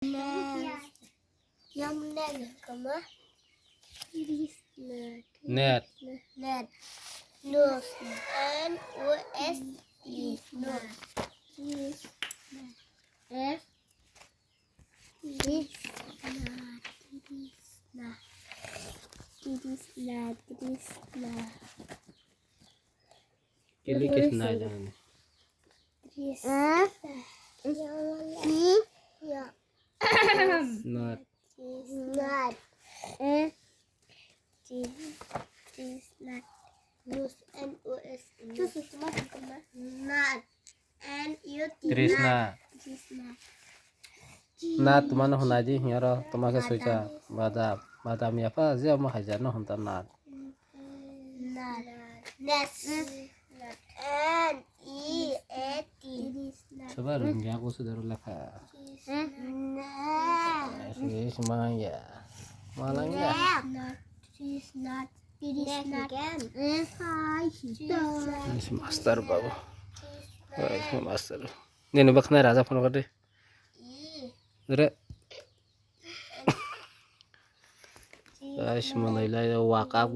Net. Net. Nose. N-O-S-E. Nose. F. Kili kisna jangan. Not. Not. Nose. N-O-S-E. Not. N-U-T. Trisna. Nat mana hunaji nyaro tomake soita badam ya pa zia ma hajar no hunta nat. Not. Nest. N-E-A-T. Coba runja aku sudah lekha. Sih semuanya. Malang ya. Ini si master babu. Wah, master. Ini nubak na raja phone kade. Dere. Guys, mulai wakak